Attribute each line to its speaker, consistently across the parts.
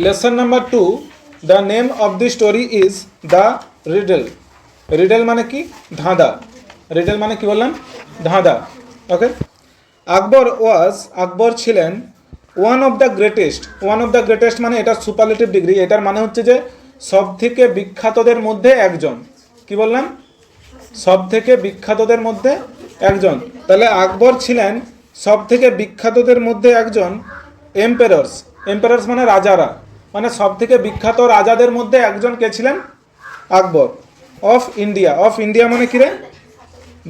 Speaker 1: Lesson number 2, the name of the story is the riddle. Riddle মানে কি? ধাঁধা। Riddle মানে কি বললাম? ধাঁধা। ওকে। আকবর ছিলেন ওয়ান অফ দ্য গ্রেটেস্ট মানে এটা সুপারলেটিভ ডিগ্রি। এটার মানে হচ্ছে যে সব থেকে বিখ্যাতদের মধ্যে একজন। কি বললাম? সব থেকে বিখ্যাতদের মধ্যে একজন। তাহলে আকবর ছিলেন সব থেকে বিখ্যাতদের মধ্যে একজন। এম্পারার্স মানে রাজারা, মানে সব থেকে বিখ্যাত রাজাদের মধ্যে একজন কে ছিলেন? আকবর। অফ ইন্ডিয়া মানে কি রে?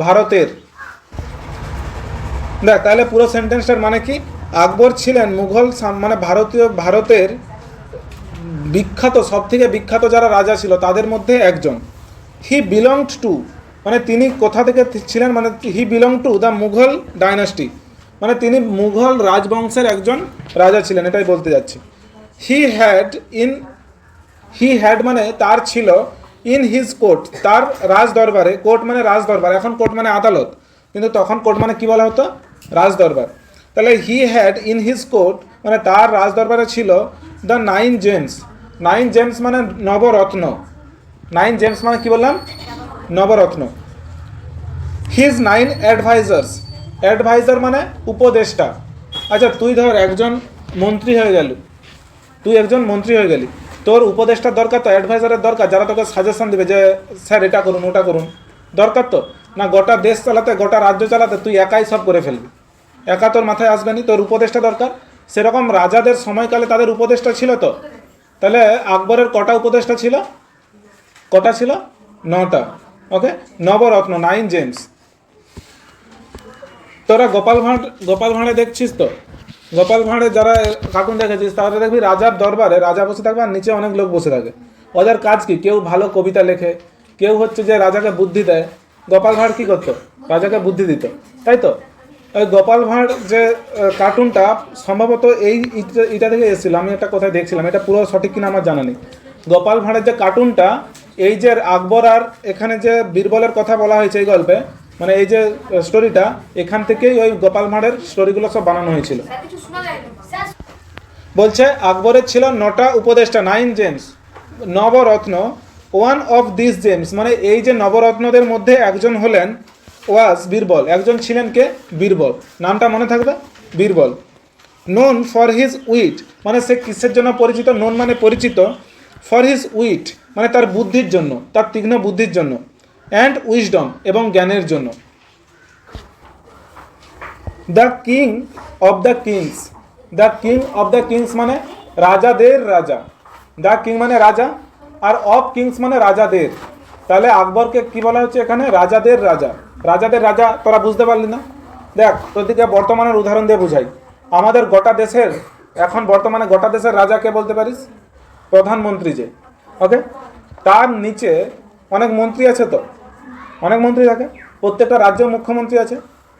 Speaker 1: ভারতের। দেখ তাহলে পুরো সেন্টেন্সটার মানে কি? আকবর ছিলেন মানে ভারতের বিখ্যাত, সব থেকে বিখ্যাত যারা রাজা ছিল তাদের মধ্যে একজন। হি বিলংড টু মানে তিনি কোথা থেকে ছিলেন, মানে he belong to the Mughal dynasty, মানে তিনি মুঘল রাজবংশের একজন রাজা ছিলেন, এটাই বলতে যাচ্ছি। হি হ্যাড মানে তার ছিল, ইন হিজ কোর্ট তার রাজ দরবারে। কোর্ট মানে রাজ দরবার, এখন কোর্ট মানে আদালত, কিন্তু তখন কোর্ট মানে কি বলা হতো? রাজ দরবার। তাহলে he had in his court মানে তার রাজ দরবারে ছিল দ্য 9 জেমস মানে নবরত্ন। 9 জেমস মানে কি বললাম? নবরত্ন। হিজ 9 অ্যাডভাইজার মানে উপদেষ্টা। আচ্ছা তুই ধর একজন মন্ত্রী হয়ে গেলি, তোর উপদেষ্টার দরকার তো, অ্যাডভাইজারের দরকার, যারা তোকে সাজেশন দেবে যে স্যার এটা করুন ওটা করুন, দরকার তো না? গোটা দেশ চালাতে, গোটা রাজ্য চালাতে তুই একাই সব করে ফেলবি, একা তোর মাথায় আসবে না, তোর উপদেষ্টা দরকার। সেরকম রাজাদের সময়কালে তাদের উপদেষ্টা ছিল তো। তাহলে আকবরের কটা উপদেষ্টা ছিল? কটা ছিল? 9টা। ওকে। নবরত্ন 9 জেমস। তোরা গোপাল ভাঁড়ে দেখছিস তো? গোপাল ভাঁড়ে যারা কার্টুন দেখেছিস তারা দেখবি রাজার দরবারে রাজা বসে থাকবে আর নিচে অনেক লোক বসে থাকে। ওদের কাজ কি? কেউ ভালো কবিতা লেখে, কেউ হচ্ছে যে রাজাকে বুদ্ধি দেয়। গোপাল ভাঁড় কী করতো? রাজাকে বুদ্ধি দিত, তাই তো? ওই গোপাল ভাঁড় যে কার্টুনটা সম্ভবত এটা থেকে এসেছিল, আমি একটা কোথায় দেখছিলাম, এটা পুরো সঠিক কিনা আমার জানা নেই। গোপাল ভাঁড়ের যে কার্টুনটা, এই যে আকবর আর এখানে যে বীরবলের কথা বলা হয়েছে এই গল্পে, মানে এই যে স্টোরিটা, এখান থেকেই ওই গোপাল ভাঁড়ের স্টোরিগুলো সব বানানো হয়েছিল। বলছে আকবরের ছিল 9টা উপদেষ্টা, 9 gems. Navratna one of this gems মানে এই যে নবরত্নদের মধ্যে একজন হলেন বীরবল। একজন ছিলেন কে? বীরবল। নামটা মনে থাকবে, Birbal. Known for his wit মানে সে কিসের জন্য পরিচিত? নোন মানে পরিচিত। ফর হিজ উইট মানে তার বুদ্ধির জন্য, তার তীক্ষ্ণ বুদ্ধির জন্য। অ্যান্ড উইজডম এবং জ্ঞানের জন্য। The king of the kings মানে রাজাদের রাজা। দ্য কিং মানে রাজা, আর অফ কিংস মানে রাজাদের। তাহলে আকবরকে কি বলা হচ্ছে এখানে? রাজাদের রাজা। তোরা বুঝতে পারলি না? দেখ তোদেরকে বর্তমানের উদাহরণ দিয়ে বুঝাই। আমাদের বর্তমানে গোটা দেশের রাজা কে বলতে পারিস? প্রধানমন্ত্রী যে। ওকে। তার নিচে অনেক মন্ত্রী আছে তো, অনেক মন্ত্রী থাকে। প্রত্যেকটা রাজ্যেও মুখ্যমন্ত্রী আছে।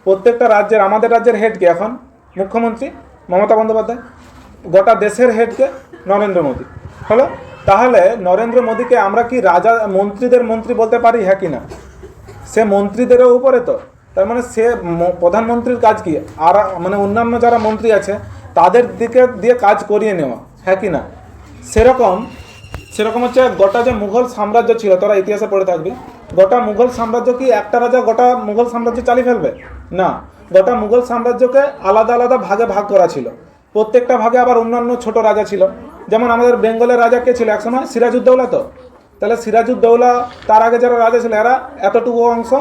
Speaker 1: প্রত্যেকটা রাজ্যের, আমাদের রাজ্যের হেডকে এখন মুখ্যমন্ত্রী মমতা বন্দ্যোপাধ্যায়। গোটা দেশের হেডকে নরেন্দ্র মোদী হলো। তাহলে নরেন্দ্র মোদীকে আমরা কি মন্ত্রীদের মন্ত্রী বলতে পারি? হ্যাঁ কি না? সে মন্ত্রীদেরও উপরে তো। তার মানে সে প্রধানমন্ত্রীর কাজ কি? আর মানে অন্যান্য যারা মন্ত্রী আছে তাদের দিকে দিয়ে কাজ করিয়ে নেওয়া, হ্যাঁ কি না? সেরকম হচ্ছে গোটা যে মুঘল সাম্রাজ্য ছিল, তোরা ইতিহাসে পড়ে থাকবি, গোটা মুঘল সাম্রাজ্য কি একটা রাজা গোটা মুঘল সাম্রাজ্য চালিয়ে ফেলবে? না। গোটা মুঘল সাম্রাজ্যকে আলাদা আলাদা ভাগে ভাগ করা ছিল। প্রত্যেকটা ভাগে আবার অন্যান্য ছোট রাজা ছিল। যেমন আমাদের বেঙ্গলের রাজা কে ছিল একসময়? সিরাজউদ্দৌলা তো। তাহলে সিরাজউদ্দৌলা, তার আগে যারা রাজা ছিল এরা এতটুকু অংশ।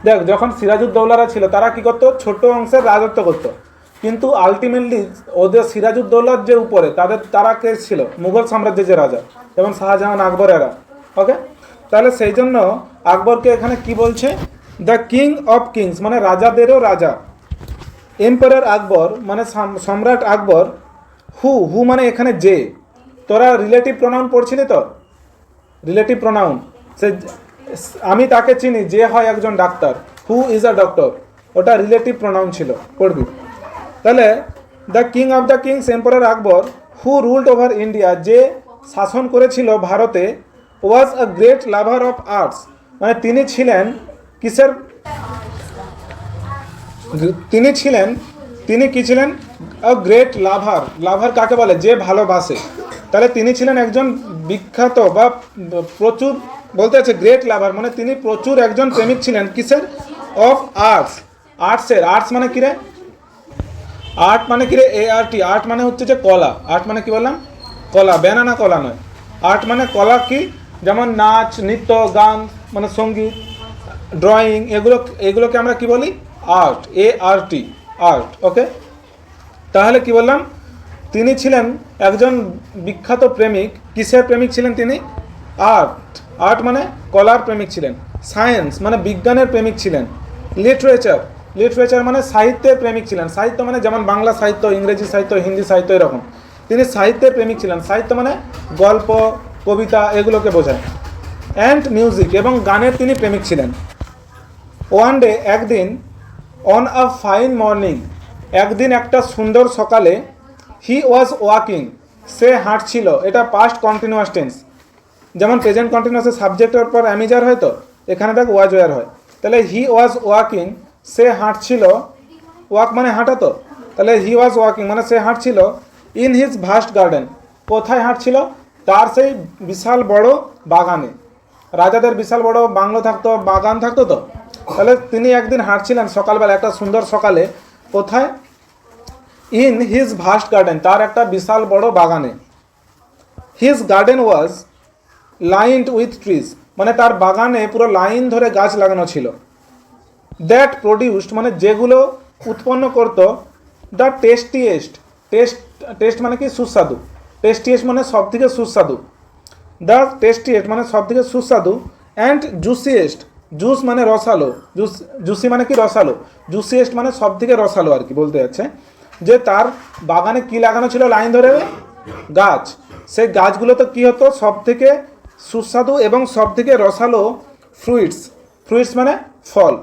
Speaker 1: দেখ যখন সিরাজউদ্দৌলারা ছিল তারা কি করতো? ছোট অংশের রাজত্ব করতো, কিন্তু আলটিমেটলি ওদের সিরাজউদ্দৌলার যে উপরে তারা কে ছিল? মুঘল সাম্রাজ্যের যে রাজা, যেমন শাহজাহান, আকবর এরা। ওকে। তাহলে সেই জন্য আকবরকে এখানে কি বলছে? দ্য কিং অফ কিংস মানে রাজাদেরও রাজা। এম্পারার আকবর মানে সম্রাট আকবর। হু মানে এখানে যে। তোরা রিলেটিভ প্রোনাউন পড়ছিলি তো? রিলেটিভ প্রোনাউন, সে আমি তাকে চিনি, যে হয় একজন ডাক্তার। হু ইজ আ ডক্টর, ওটা রিলেটিভ প্রোনাউন ছিল, পড়বি। তাহলে the king of the kings emperor Akbar who ruled over India যে শাসন করেছিল ভারতে। Was a great lover of arts মানে তিনি ছিলেন কিসের? তিনি ছিলেন তিনি কি ছিলেন? গ্রেট লাভার। লাভার কাকে বলে? যে ভালোবাসে। তাহলে তিনি ছিলেন একজন বিখ্যাত বা প্রচুর, বলতে আছে গ্রেট লাভার মানে তিনি প্রচুর একজন প্রেমিক ছিলেন। কিসের? Of arts. আর্টসের। আর্টস মানে কি রে? আর্ট মানে কি রে? ART। আর্ট মানে হচ্ছে যে কলা। আর্ট মানে কি বললাম? কলা, ব্যানানা কলা নয়। আর্ট মানে কলা। কি? যেমন নাচ, নৃত্য, গান মানে সঙ্গীত, ড্রয়িং, এগুলোকে আমরা কি বলি? আর্ট। ART, art. ওকে, তাহলে কি বললাম? তিনি ছিলেন একজন বিখ্যাত প্রেমিক। কিসের প্রেমিক ছিলেন তিনি? আর্ট। আর্ট মানে কলার প্রেমিক ছিলেন। সায়েন্স মানে বিজ্ঞানের প্রেমিক ছিলেন। লিটারেচার। লিটারেচার মানে সাহিত্যের প্রেমিক ছিলেন। সাহিত্য মানে যেমন বাংলা সাহিত্য, ইংরেজি সাহিত্য, হিন্দি সাহিত্য, এরকম। তিনি সাহিত্যের প্রেমিক ছিলেন। সাহিত্য মানে গল্প, কবিতা, এগুলোকে বোঝায়। অ্যান্ড মিউজিক, এবং গানের তিনি প্রেমিক ছিলেন। ওয়ান ডে, একদিন, অন আ ফাইন মর্নিং, একদিন একটা সুন্দর সকালে, হি ওয়াজ ওয়াকিং, সে হাঁটছিল। এটা পাস্ট কন্টিনিউয়াস টেন্স। যেমন প্রেজেন্ট কন্টিনিউয়াসের সাবজেক্টের পর অ্যামিজার হয়, তো এখানে দেখ ওয়াজ ওয়ার হয়। তাহলে হি ওয়াজ ওয়াকিং, সে হাঁটছিল। ওয়াক মানে হাঁটা, তো তাহলে হি ওয়াজ ওয়াকিং মানে সে হাঁটছিল। ইন হিজ ভাস্ট গার্ডেন, কোথায় হাঁটছিল? তার সেই বিশাল বড় বাগানে। রাজাদের বিশাল বড় বাংলো থাকতো, বাগান থাকতো। তো তাহলে তিনি একদিন হাঁটছিলেন সকালবেলা, একটা সুন্দর সকালে। কোথায়? ইন হিজ ভাস্ট গার্ডেন, তার একটা বিশাল বড় বাগানে। His garden was lined with trees, মানে তার বাগানে পুরো লাইন ধরে গাছ লাগানো ছিল। দ্যাট প্রডিউসড মানে যেগুলো উৎপন্ন করত, দ্য টেস্টিয়েস্ট। টেস্ট মানে কি? সুস্বাদু। টেস্টিয়েস্ট মানে সব থেকে সুস্বাদু। দ্য টেস্টিয়েস্ট মানে সব থেকে সুস্বাদু। অ্যান্ড জুসিয়েস্ট, জুস মানে রসালো, জুসি মানে কি? রসালো। জুসিয়েস্ট মানে সব থেকে রসালো আর কি বলতে যাচ্ছে। যে তার বাগানে কি লাগানো ছিল লাইন ধরে? গাছ। সেই গাছগুলোতে কী হতো? সব থেকে সুস্বাদু এবং সব থেকে রসালো ফ্রুইটস। ফ্রুইটস মানে ফল।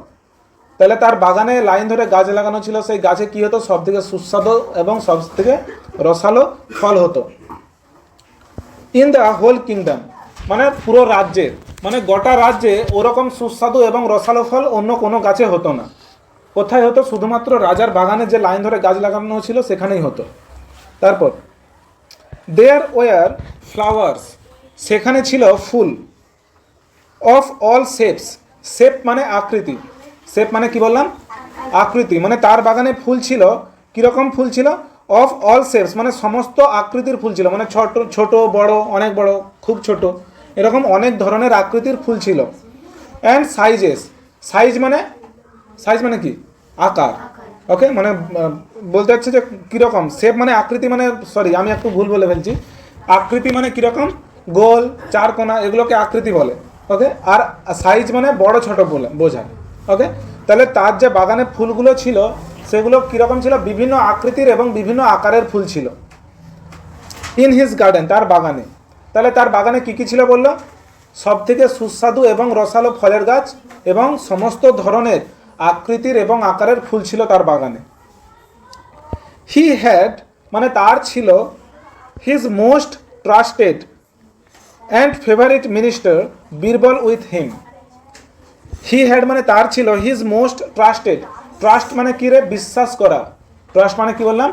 Speaker 1: তাহলে তার বাগানে লাইন ধরে গাছ লাগানো ছিল, সেই গাছে কী হতো? সব থেকে সুস্বাদু এবং সব থেকে রসালো ফল হতো। ইন দ্য হোল কিংডম মানে পুরো রাজ্যে, মানে গোটা রাজ্যে ওরকম সুস্বাদু এবং রসালো ফল অন্য কোনো গাছে হতো না। কোথায় হতো? শুধুমাত্র রাজার বাগানে যে লাইন ধরে গাছ লাগানো ছিল সেখানেই হতো। তারপর দেয়ার ওয়ার ফ্লাওয়ার্স, সেখানে ছিল ফুল। অফ অল শেপস, শেপ মানে আকৃতি। শেপ মানে কি বললাম? আকৃতি। মানে তার বাগানে ফুল ছিল। কীরকম ফুল ছিল? অফ অল শেপস মানে সমস্ত আকৃতির ফুল ছিল। মানে ছোট ছোট, বড়, অনেক বড়, খুব ছোট, এরকম অনেক ধরনের আকৃতির ফুল ছিল। অ্যান্ড সাইজেস, সাইজ মানে কি? আকার। ওকে, মানে বলতে চাচ্ছে যে কীরকম। শেপ মানে আকৃতি, মানে সরি আমি একটু ভুল বলে ফেলছি। আকৃতি মানে কীরকম? গোল, চারকোনা, এগুলোকে আকৃতি বলে। ওকে, আর সাইজ মানে বড় ছোট বলে বোঝায়। ওকে, তাহলে তার যে বাগানে ফুলগুলো ছিল সেগুলো কীরকম ছিল? বিভিন্ন আকৃতির এবং বিভিন্ন আকারের ফুল ছিল। ইন হিজ গার্ডেন, তার বাগানে। তাহলে তার বাগানে কী কী ছিল বললো? সব থেকে সুস্বাদু এবং রসালো ফলের গাছ এবং সমস্ত ধরনের আকৃতির এবং আকারের ফুল ছিল তার বাগানে। হি হ্যাড মানে তার ছিল his most trusted and favourite minister Birbal with him. He had মানে তার ছিল হিজ মোস্ট ট্রাস্টেড। ট্রাস্ট মানে কি রে? বিশ্বাস করা। ট্রাস্ট মানে কি বললাম?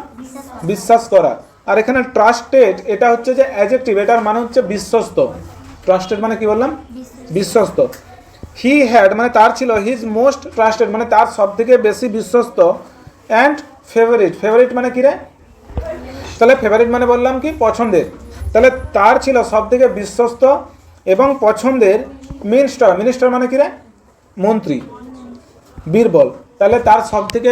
Speaker 1: বিশ্বাস করা। আর এখানে ট্রাস্টেড এটা হচ্ছে যে অ্যাডজেক্টিভ, এটার মানে হচ্ছে বিশ্বস্ত। ট্রাস্টেড মানে কি বললাম? বিশ্বস্ত। হি হ্যাড মানে তার ছিল হিজ মোস্ট ট্রাস্টেড মানে তার সব থেকে বেশি বিশ্বস্ত। অ্যান্ড ফেভারিট, ফেভারিট মানে কি রে? তাহলে ফেভারিট মানে বললাম কি? পছন্দের। তাহলে তার ছিল সব থেকে বিশ্বস্ত এবং পছন্দের মিনিস্টার। মিনিস্টার মানে কি রে? মন্ত্রী, বীরবল। তাহলে তার সব থেকে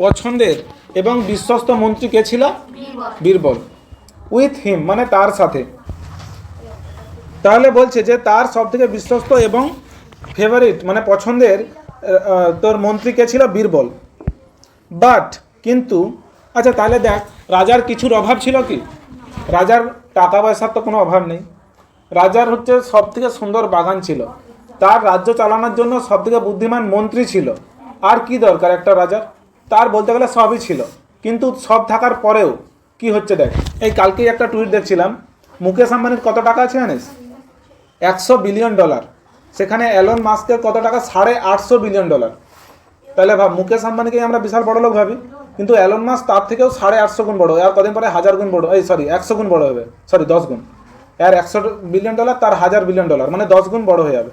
Speaker 1: পছন্দের এবং বিশ্বস্ত মন্ত্রী কে ছিল? বীরবল। উইথ হিম মানে তার সাথে। তাহলে বলছে যে তার সব থেকে বিশ্বস্ত এবং ফেভারিট মানে পছন্দের তোর মন্ত্রী কে ছিল? বীরবল। বাট কিন্তু, আচ্ছা তাহলে দেখ, রাজার কিছুর অভাব ছিল কি? রাজার টাকা পয়সার তো কোনো অভাব নেই। রাজার হচ্ছে সব থেকে সুন্দর বাগান ছিল। তার রাজ্য চালানোর জন্য সব থেকে বুদ্ধিমান মন্ত্রী ছিল। আর কি দরকার একটা রাজার? তার বলতে গেলে সবই ছিল। কিন্তু সব থাকার পরেও কি হচ্ছে দেখ, এই কালকেই একটা টুইট দেখছিলাম, মুকেশ আম্বানির কত টাকা আছে জানিস? $100 বিলিয়ন। সেখানে এলন মাস্কের কত টাকা? $850 বিলিয়ন। তাহলে ভাব, মুকেশ আম্বানিকেই আমরা বিশাল বড় লোক ভাবি, কিন্তু অ্যালন মাস্ক তার থেকেও 850 গুণ বড়, আর কদিন পরে 1000 গুণ বড়, 100 গুণ বড় হবে, 10 গুণ। আর $100 বিলিয়ন, তার $1000 বিলিয়ন, মানে 10 গুণ বড় হয়ে যাবে,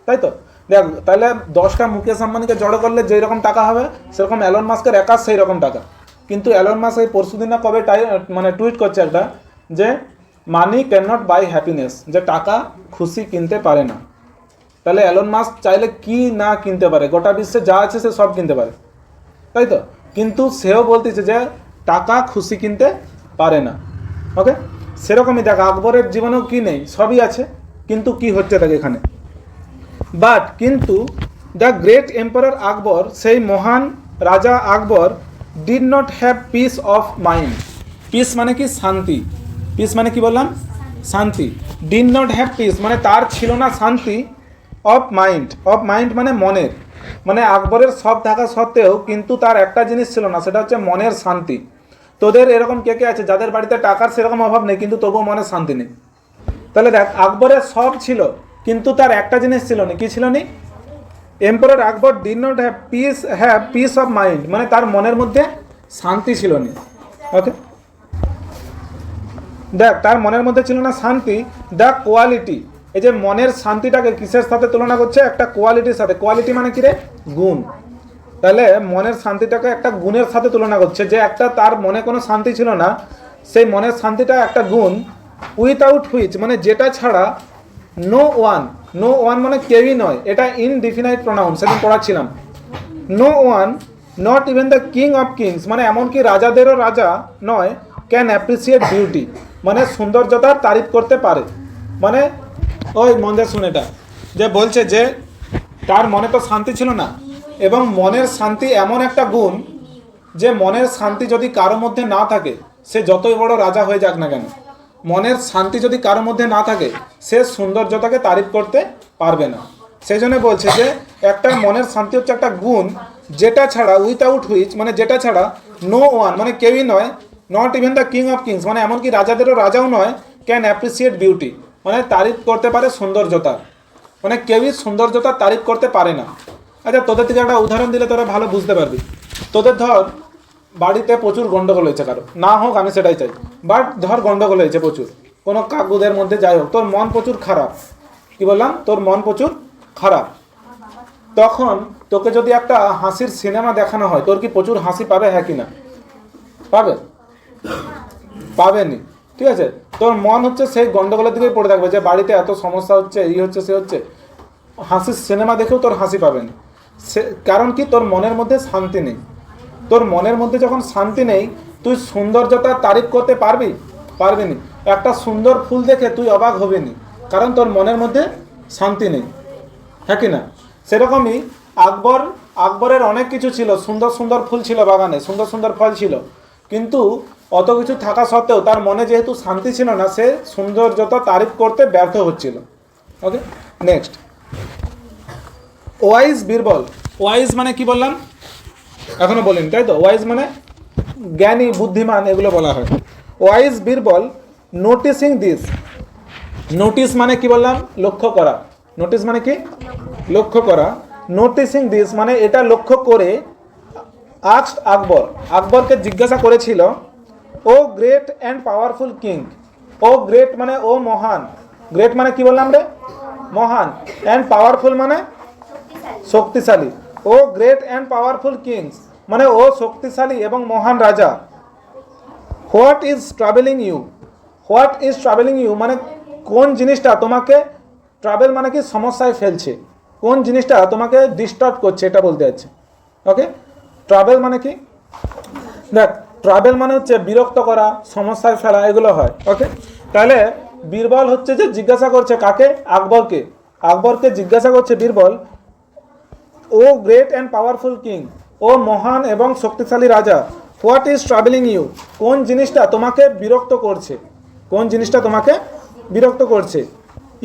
Speaker 1: তাই তো? দেখ, তাহলে 10টা মুকেশ আম্বানিকে জড়ো করলে যেই রকম টাকা হবে, সেরকম অ্যালন মাস্কের একা সেই রকম টাকা। কিন্তু অ্যালন মাস্ক এই পরশুদিন না কবে টুইট করছে একটা, যে money can not by happiness, যে টাকা খুশি কিনতে পারে না। তাহলে অ্যালন মাস্ক চাইলে কি না কিনতে পারে, গোটা বিশ্বে যা আছে সে সব কিনতে পারে, তাই তো? কিন্তু সেও বলতেছে যে টাকা খুশি কিনতে পারে না। ওকে, সেরকমই দেখ, আকবরের জীবনেও কি নেই, সবই আছে, কিন্তু কি হচ্ছে দেখ এখানে। বাট কিন্তু দ্য গ্রেট এম্পারার আকবর, সেই মহান রাজা Akbar, did not have peace of mind. Peace মানে কি? শান্তি। পিস মানে কি বললাম? শান্তি। ডিড নট হ্যাভ পিস মানে তার ছিল না শান্তি। অফ মাইন্ড, অফ মাইন্ড মানে মনের, মানে আকবরের সব থাকা সত্ত্বেও কিন্তু তার একটা জিনিস ছিল না, সেটা হচ্ছে মনের শান্তি। তোদের এরকম কে কে আছে যাদের বাড়িতে টাকার সেরকম অভাব নেই, কিন্তু তবুও মনের শান্তি নেই? তাহলে দেখ, আকবরের সব ছিল কিন্তু তার একটা জিনিস ছিল না, কি ছিল না? Emperor Akbar did not have peace of mind, মানে তার মনের মধ্যে শান্তি ছিল না। ওকে, দেখ, তার মনের মধ্যে ছিল না শান্তি। দ্য কোয়ালিটি, এই যে মনের শান্তিটাকে কিসের সাথে তুলনা করছে? একটা কোয়ালিটির সাথে। কোয়ালিটি মানে কি রে? গুণ। তাহলে মনের শান্তিটাকে একটা গুণের সাথে তুলনা করছে, যে একটা তার মনে কোনো শান্তি ছিল না, সেই মনের শান্তিটা একটা গুণ। উইথআউট হুইচ মানে যেটা ছাড়া নো ওয়ান, নো ওয়ান মানে কেউই নয়, এটা ইনডিফিনাইট প্রোনাউন, সেদিন পড়াচ্ছিলাম। No one, not even the king of kings মানে এমনকি রাজাদেরও রাজা নয়, ক্যান অ্যাপ্রিসিয়েট বিউটি মানে সৌন্দর্যতার তারিফ করতে পারে। মানে ওই মন্দের শুনেটা যে বলছে যে তার মনে তো শান্তি ছিল না, এবং মনের শান্তি এমন একটা গুণ যে মনের শান্তি যদি কারোর মধ্যে না থাকে, সে যতই বড় রাজা হয়ে যাক না কেন, মনের শান্তি যদি কারোর মধ্যে না থাকে, সে সৌন্দর্যতাকে তারিফ করতে পারবে না। সেই জন্য বলছে যে একটা মনের শান্তি হচ্ছে একটা গুণ, যেটা ছাড়া উইথআউট হুইচ মানে যেটা ছাড়া নো ওয়ান মানে কেউই নয়, not even the king of kings মানে এমনকি রাজাদেরও রাজাও নয়, ক্যান অ্যাপ্রিসিয়েট বিউটি মানে তারিফ করতে পারে সৌন্দর্যতা, মানে কেউই সৌন্দর্যতার তারিফ করতে পারে না। আচ্ছা, তোদের থেকে একটা উদাহরণ দিলে তোরা ভালো বুঝতে পারবি। তোদের ধর বাড়িতে প্রচুর গন্ডগোল হয়েছে, কারো না হোক আমি সেটাই চাই, বাট ধর গন্ডগোল হয়েছে প্রচুর, কোনো কাকুদের মধ্যে, যাই হোক, তোর মন প্রচুর খারাপ। কি বললাম? তোর মন প্রচুর খারাপ। তখন তোকে যদি একটা হাসির সিনেমা দেখানো হয়, তোর কি প্রচুর হাসি পাবে? হ্যাঁ কি না? পাবে? পাবেনি। ঠিক আছে, তোর মন হচ্ছে সেই গন্ডগোলের দিকেই পড়ে থাকবে, যে বাড়িতে এত সমস্যা হচ্ছে, এই হচ্ছে সে হচ্ছে। হাসির সিনেমা দেখেও তোর হাসি পাবেনি। কারণ কি? তোর মনের মধ্যে শান্তি নেই। তোর মনের মধ্যে যখন শান্তি নেই, তুই সৌন্দর্যতার তারিফ করতে পারবি? পারবি নি। একটা সুন্দর ফুল দেখে তুই অবাক হবি নি, কারণ তোর মনের মধ্যে শান্তি নেই। হ্যাঁ কি না? সেরকমই আকবরের অনেক কিছু ছিল, সুন্দর সুন্দর ফুল ছিল বাগানে, সুন্দর সুন্দর ফল ছিল, কিন্তু অত কিছু থাকা সত্ত্বেও তার মনে যেহেতু শান্তি ছিল না, সে সৌন্দর্যতা তারিফ করতে ব্যর্থ হচ্ছিল। ওকে, নেক্সট, ওয়াইজ বীরবল। ওয়াইজ মানে কি বললাম? এখনো বলিনি, তাই তো? ওয়াইজ মানে জ্ঞানী, বুদ্ধিমান, এগুলো বলা হয়। Wise Birbal noticing this, notice মানে কি বললাম? লক্ষ্য করা। নোটিস মানে কি? লক্ষ্য করা। নোটিসিং দিস মানে এটা লক্ষ্য করে, আস্কড আকবর, আকবরকে জিজ্ঞাসা করেছিল, O great and powerful king. O great মানে ও মহান, গ্রেট মানে কি বললাম রে? মহান। অ্যান্ড পাওয়ারফুল মানে শক্তিশালী। O great and powerful kings মানে ও শক্তিশালী এবং মহান রাজা। What is troubling you, what is troubling you মানে কোন জিনিসটা তোমাকে, ট্রাভেল মানে কি সমস্যায় ফেলছে, কোন জিনিসটা তোমাকে ডিস্টার্ব করছে, এটা বলতে যাচ্ছে। ওকে, ট্রাভেল মানে কি? দেখ, ট্রাভেল মানে হচ্ছে বিরক্ত করা, সমস্যায় ফেলা, এগুলো হয়। ওকে, তাহলে বীরবল হচ্ছে যে জিজ্ঞাসা করছে কাকে? আকবরকে। আকবরকে জিজ্ঞাসা করছে বীরবল, ও গ্রেট অ্যান্ড পাওয়ারফুল কিং, ও মহান এবং শক্তিশালী রাজা, হোয়াট ইজ ট্রাভেলিং ইউ কোন জিনিসটা তোমাকে বিরক্ত করছে, কোন জিনিসটা তোমাকে বিরক্ত করছে।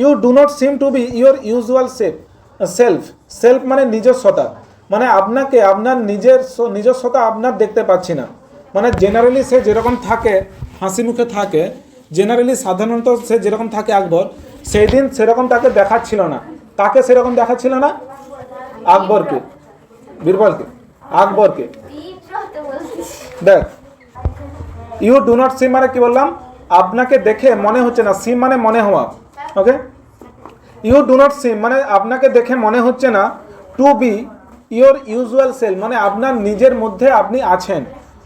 Speaker 1: You do not seem to be your usual self, self মানে নিজস্বতা, মানে আপনাকে আপনার নিজস্বতা আপনার দেখতে পাচ্ছি না। মানে জেনারেলি সে যেরকম থাকে, হাসি মুখে থাকে, জেনারেলি সাধারণত সে যেরকম থাকে আকবর, সেই দিন সেরকম তাকে দেখাচ্ছিল না। তাকে সেরকম দেখাচ্ছিল না? আকবরকে, বীরবলকে, আকবরকে। দেখ, ইউ ডু নট সিম মানে কি বললাম, আপনাকে দেখে মনে হচ্ছে না, সিম মানে মনে হওয়া, okay. You do not seem মানে আপনাকে দেখে মনে হচ্ছে না to be your usual self, মানে আপনার নিজের মধ্যে আপনি আছেন,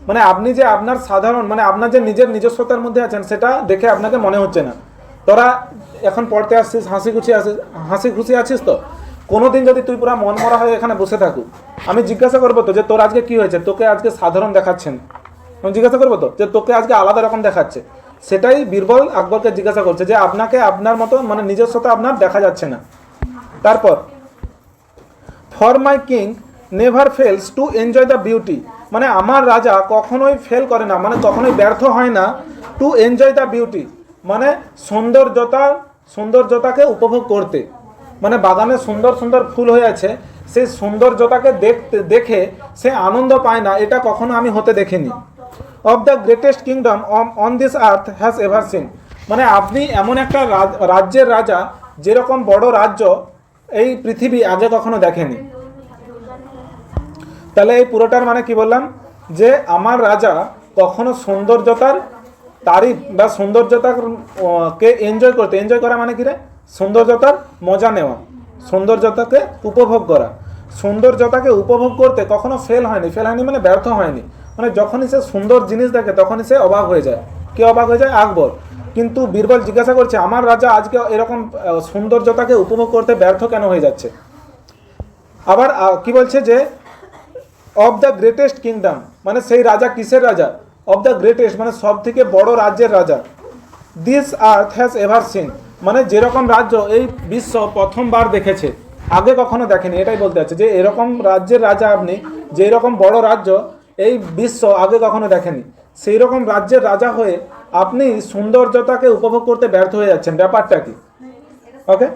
Speaker 1: মানে আপনি যে আপনার সাধারণ মানে আপনার যে নিজস্বতার মধ্যে আছেন সেটা দেখে আপনাকে মনে হচ্ছে না। তোরা এখন পড়তে আসছিস, হাসি খুশি আছিস তো? কোনোদিন যদি তুই পুরো মন মরা হয়ে এখানে বসে থাকুক, আমি জিজ্ঞাসা করবো তো যে তোর আজকে কি হয়েছে, তোকে আজকে সাধারণ দেখাচ্ছেন, আমি জিজ্ঞাসা করবো তো যে তোকে আজকে আলাদা রকম দেখাচ্ছে। সেটাই বীরবল আকবরকে জিজ্ঞাসা করছে যে আপনাকে আপনার মতো মানে নিজস্বতা আপনার দেখা যাচ্ছে না। তারপর for my king never fails to enjoy the beauty, মানে আমার রাজা কখনোই ফেল করে না, মানে কখনোই ব্যর্থ হয় না টু এনজয় দ্য বিউটি, মানে সৌন্দর্যতাকে উপভোগ করতে, মানে বাগানে সুন্দর সুন্দর ফুল হয়ে আছে, সেই সৌন্দর্যতাকে দেখে সে আনন্দ পায় না, এটা কখনো আমি হতে দেখিনি। Of the greatest kingdom on this earth has ever seen, মানে আপনি এমন একটা রাজ্যের রাজা যেরকম বড় রাজ্য এই পৃথিবী আগে কখনো দেখেনি। তাহলে এই পুরোটার মানে কি বললাম, যে আমার রাজা কখনো সৌন্দর্যতার তারিফ বা সৌন্দর্যতাকে এনজয় করা মানে কি রে, সৌন্দর্যতার মজা নেওয়া, সৌন্দর্যতাকে উপভোগ করা, সৌন্দর্যতাকে উপভোগ করতে কখনো ফেল হয়নি মানে ব্যর্থ হয়নি, মানে যখনই সে সুন্দর জিনিস দেখে তখনই সে অবাক হয়ে যায়। কে অবাক হয়ে যায়? আকবর। কিন্তু বীরবল জিজ্ঞাসা করছে আমার রাজা আজকে এরকম সৌন্দর্যতাকে উপভোগ করতে ব্যর্থ কেন হয়ে যাচ্ছে। আবার কি বলছে যে অফ দ্য গ্রেটেস্ট কিংডম, মানে সেই রাজা কিসের রাজা? অফ দ্য গ্রেটেস্ট মানে সব থেকে বড় রাজ্যের রাজা। This earth has ever seen, মানে যেরকম রাজ্য এই বিশ্ব প্রথমবার দেখেছে, আগে কখনো দেখেনি, এটাই বলতে চাচ্ছে যে এরকম রাজ্যের রাজা আপনি, যে এরকম বড় রাজ্য এই বিশ্ব আগে কখনো দেখেনি, সেই রকম রাজ্যের রাজা হয়ে আপনি সৌন্দর্যতাকে উপভোগ করতে ব্যর্থ হয়ে যাচ্ছেন, ব্যাপারটা কি? ওকে।